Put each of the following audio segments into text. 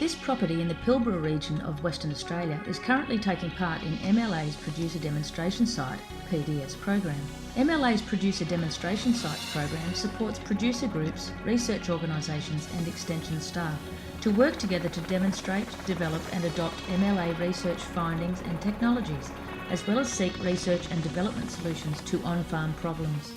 This property in the Pilbara region of Western Australia is currently taking part in MLA's Producer Demonstration Site PDS program. MLA's Producer Demonstration Sites program supports producer groups, research organisations and extension staff to work together to demonstrate, develop and adopt MLA research findings and technologies, as well as seek research and development solutions to on-farm problems.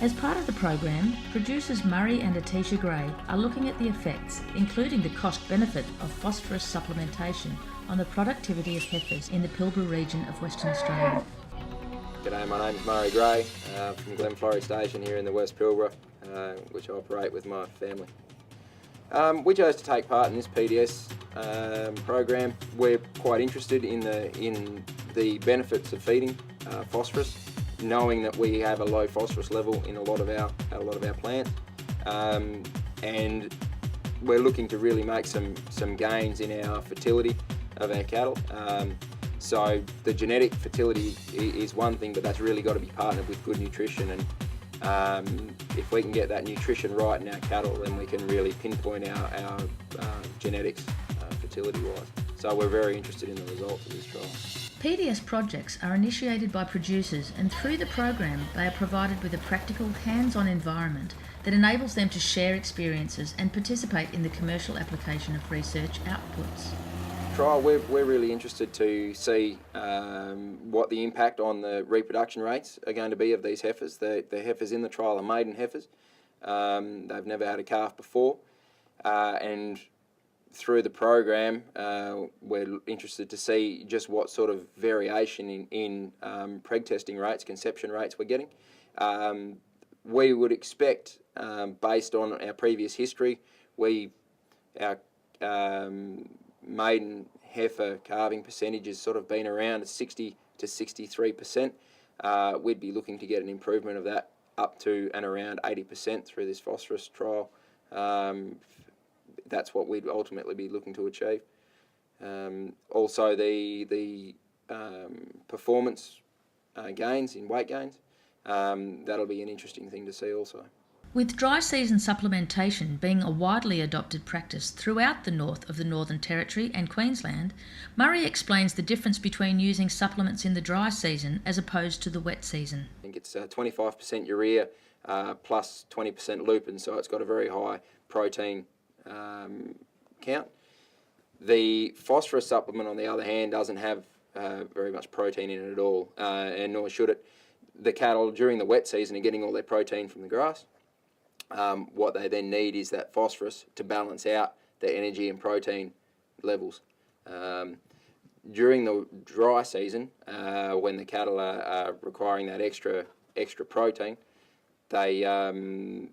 As part of the program, producers Murray and Atisha Gray are looking at the effects, including the cost-benefit of phosphorus supplementation on the productivity of heifers in the Pilbara region of Western Australia. G'day, my name's Murray Gray from Glenflorrie Station here in the West Pilbara, which I operate with my family. We chose to take part in this PDS program. We're quite interested in the benefits of feeding phosphorus, knowing that we have a low phosphorus level in a lot of our plants, and we're looking to really make some gains in our fertility of our cattle. So the genetic fertility is one thing, but that's really got to be partnered with good nutrition, and if we can get that nutrition right in our cattle, then we can really pinpoint our genetics fertility-wise. So we're very interested in the results of this trial. PDS projects are initiated by producers, and through the program they are provided with a practical, hands-on environment that enables them to share experiences and participate in the commercial application of research outputs. Trial, we're really interested to see what the impact on the reproduction rates are going to be of these heifers. The heifers in the trial are maiden heifers. They've never had a calf before, and through the program, we're interested to see just what sort of variation in preg testing rates, conception rates we're getting. We would expect, based on our previous history, our maiden heifer calving percentage has sort of been around 60 to 63%. We'd be looking to get an improvement of that up to and around 80% through this phosphorus trial. That's what we'd ultimately be looking to achieve. Also, the performance gains in weight gains, that'll be an interesting thing to see also. With dry season supplementation being a widely adopted practice throughout the north of the Northern Territory and Queensland, Murray explains the difference between using supplements in the dry season as opposed to the wet season. I think it's 25% urea plus 20% lupin, so it's got a very high protein count. The phosphorus supplement, on the other hand, doesn't have very much protein in it at all, and nor should it. The cattle during the wet season are getting all their protein from the grass. What they then need is that phosphorus to balance out the energy and protein levels. During the dry season, when the cattle are requiring that extra protein, the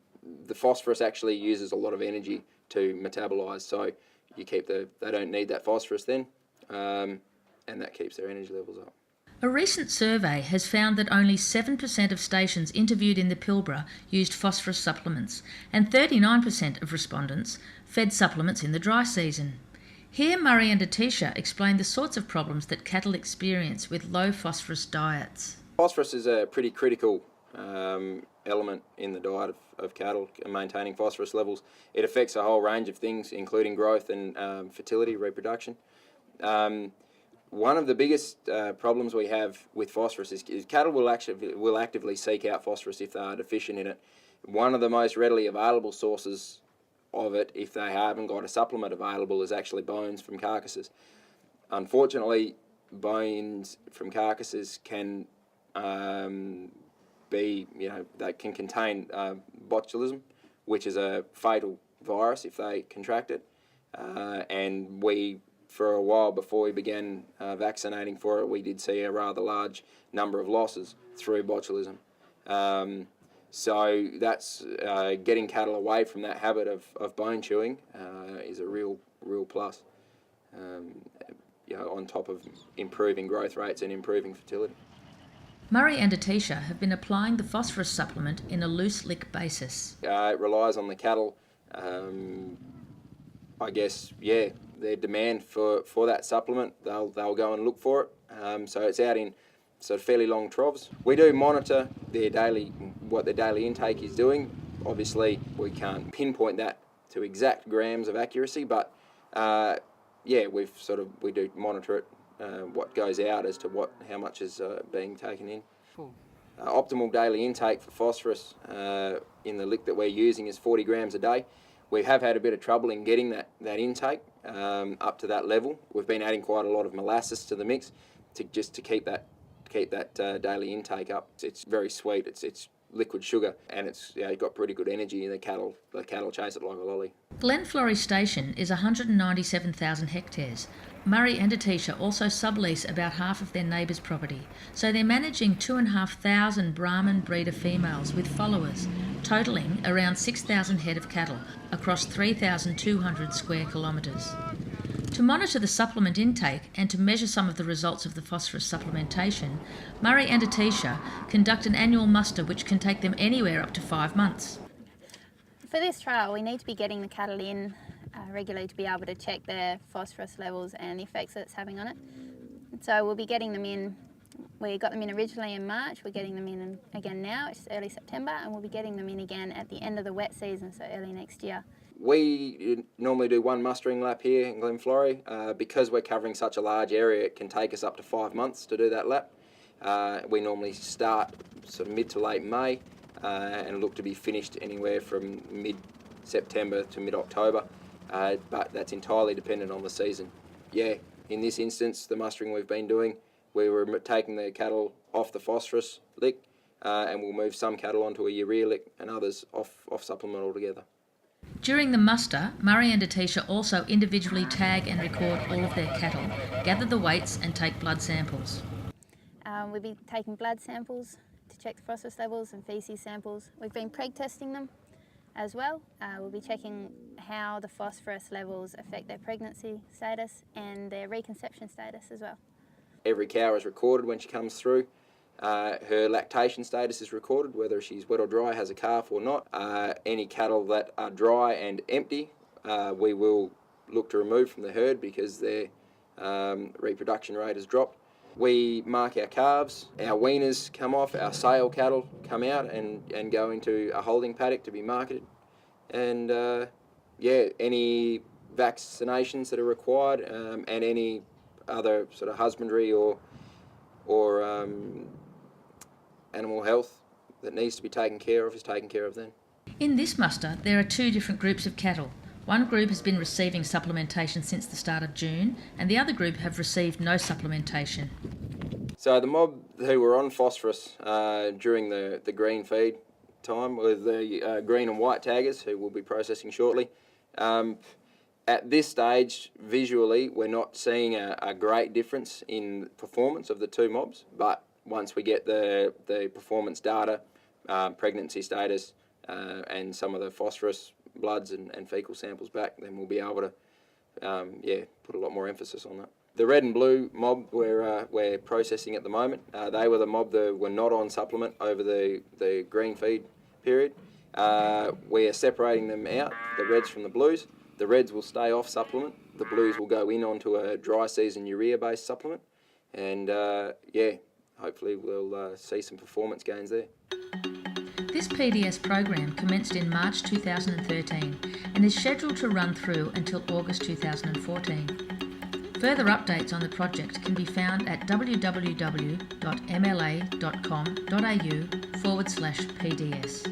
phosphorus actually uses a lot of energy to metabolise, so they don't need that phosphorus then, and that keeps their energy levels up. A recent survey has found that only 7% of stations interviewed in the Pilbara used phosphorus supplements, and 39% of respondents fed supplements in the dry season. Here Murray and Atisha explain the sorts of problems that cattle experience with low phosphorus diets. Phosphorus is a pretty critical element in the diet of cattle, maintaining phosphorus levels. It affects a whole range of things, including growth and fertility, reproduction. One of the biggest problems we have with phosphorus is cattle will actively seek out phosphorus if they are deficient in it. One of the most readily available sources of it, if they haven't got a supplement available, is actually bones from carcasses. Unfortunately, bones from carcasses can that can contain botulism, which is a fatal virus if they contract it, and for a while before we began vaccinating for it, we did see a rather large number of losses through botulism. So that's getting cattle away from that habit of bone chewing is a real plus, on top of improving growth rates and improving fertility. Murray and Atisha have been applying the phosphorus supplement in a loose lick basis. It relies on the cattle, I guess, their demand for that supplement. They'll go and look for it. So it's out in sort of fairly long troughs. We do monitor what their daily intake is doing. Obviously, we can't pinpoint that to exact grams of accuracy, but yeah, we do monitor it, what goes out as to how much is being taken in. Cool. Optimal daily intake for phosphorus in the lick that we're using is 40 grams a day. We have had a bit of trouble in getting that intake up to that level. We've been adding quite a lot of molasses to the mix to keep that daily intake up. It's very sweet. It's liquid sugar, and it's got pretty good energy. The cattle chase it like a lolly. Glenflorrie Station is 197,000 hectares. Murray and Atisha also sublease about half of their neighbour's property, so they're managing 2,500 Brahman breeder females with followers, totalling around 6,000 head of cattle across 3,200 square kilometres. To monitor the supplement intake and to measure some of the results of the phosphorus supplementation, Murray and Atisha conduct an annual muster which can take them anywhere up to 5 months. For this trial, we need to be getting the cattle in regularly to be able to check their phosphorus levels and the effects that it's having on it. So we'll be getting them in. We got them in originally in March, we're getting them in again now, it's early September, and we'll be getting them in again at the end of the wet season, so early next year. We normally do one mustering lap here in Glenflorrie. Because we're covering such a large area, it can take us up to 5 months to do that lap. We normally start sort of mid to late May and look to be finished anywhere from mid-September to mid-October, but that's entirely dependent on the season. Yeah, in this instance, the mustering we've been doing, we were taking the cattle off the phosphorus lick, and we'll move some cattle onto a urea lick and others off supplement altogether. During the muster, Murray and Atisha also individually tag and record all of their cattle, gather the weights and take blood samples. We'll be taking blood samples to check the phosphorus levels and faeces samples. We've been preg testing them as well. We'll be checking how the phosphorus levels affect their pregnancy status and their reconception status as well. Every cow is recorded when she comes through. Her lactation status is recorded, whether she's wet or dry, has a calf or not. Any cattle that are dry and empty, we will look to remove from the herd because their reproduction rate has dropped. We mark our calves, our weaners come off, our sale cattle come out and go into a holding paddock to be marketed. And any vaccinations that are required and any other sort of husbandry or animal health that needs to be taken care of is taken care of then. In this muster, there are 2 different groups of cattle. One group has been receiving supplementation since the start of June, and the other group have received no supplementation. So the mob who were on phosphorus during the green feed time were the green and white taggers, who we'll be processing shortly. At this stage, visually, we're not seeing a great difference in performance of the 2 mobs, but once we get the performance data, pregnancy status, and some of the phosphorus bloods and fecal samples back, then we'll be able to put a lot more emphasis on that. The red and blue mob we're processing at the moment. They were the mob that were not on supplement over the green feed period. We are separating them out, the reds from the blues. The reds will stay off supplement. The blues will go in onto a dry season urea-based supplement. And hopefully we'll see some performance gains there. This PDS program commenced in March 2013 and is scheduled to run through until August 2014. Further updates on the project can be found at www.mla.com.au/PDS.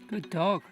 Good dog.